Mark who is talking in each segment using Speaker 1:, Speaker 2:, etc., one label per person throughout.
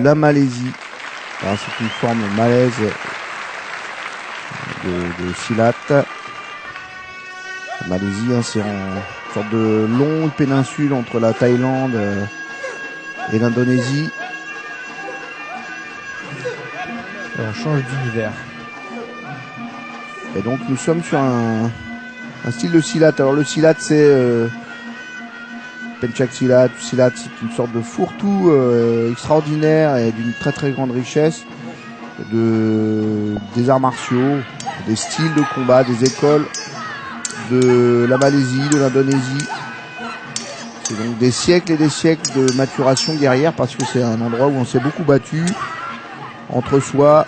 Speaker 1: La Malaisie. Alors, c'est une forme malaise de Silat. La Malaisie, hein, c'est une sorte de longue péninsule entre la Thaïlande et l'Indonésie.
Speaker 2: Et on change d'univers.
Speaker 1: Et donc nous sommes sur un style de Silat. Alors le Silat, c'est Pencak Silat. Silat, c'est une sorte de fourre-tout extraordinaire et d'une très très grande richesse des arts martiaux, des styles de combat, des écoles de la Malaisie, de l'Indonésie. C'est donc des siècles et des siècles de maturation guerrière, parce que c'est un endroit où on s'est beaucoup battu entre soi,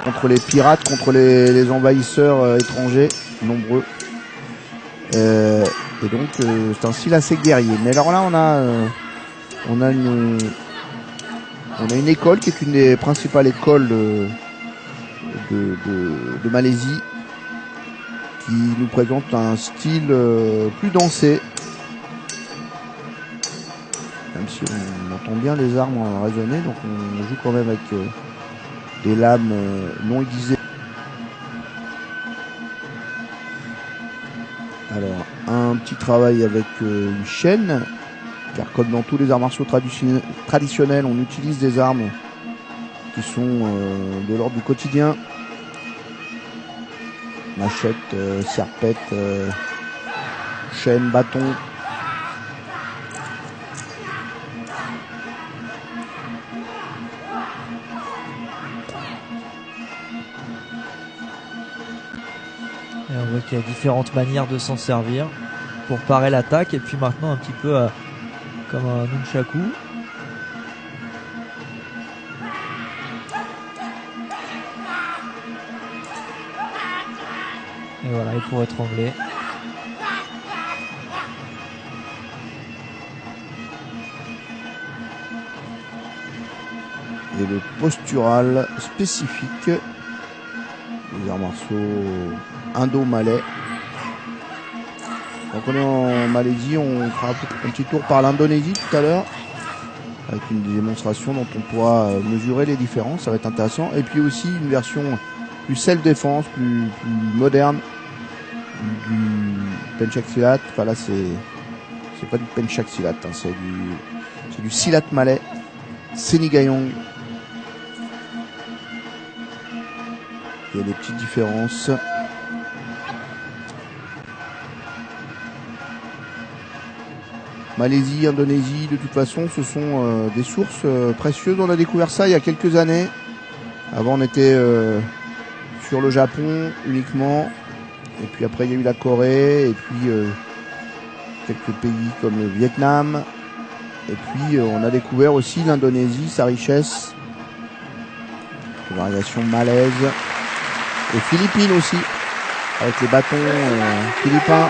Speaker 1: contre les pirates, contre les envahisseurs étrangers, nombreux. Et donc c'est un style assez guerrier. Mais alors là on a une école qui est une des principales écoles de Malaisie, qui nous présente un style plus dansé. Même si on entend bien les armes résonner, donc on joue quand même avec des lames non aiguisées. Alors, un petit travail avec une chaîne, car comme dans tous les arts martiaux traditionnels, on utilise des armes qui sont de l'ordre du quotidien. Machette, serpette, chaîne, bâton.
Speaker 2: Et on voit qu'il y a différentes manières de s'en servir pour parer l'attaque, et puis maintenant un petit peu comme un nunchaku. Et voilà, et pour étrangler.
Speaker 1: Et le postural spécifique des arts martiaux indo-malais. Donc on est en Malaisie, on fera un petit tour par l'Indonésie tout à l'heure, avec une démonstration dont on pourra mesurer les différences, ça va être intéressant. Et puis aussi une version plus self-défense, plus moderne du Pencak Silat. Enfin là c'est pas du Pencak Silat, hein, c'est du Silat malais, Senigayong. Il y a des petites différences. Malaisie, Indonésie, de toute façon, ce sont des sources précieuses. On a découvert ça il y a quelques années. Avant, on était sur le Japon uniquement. Et puis après, il y a eu la Corée. Et puis quelques pays comme le Vietnam. Et puis, on a découvert aussi l'Indonésie, sa richesse. Les variations malaises. Et Philippines aussi, avec les bâtons philippins.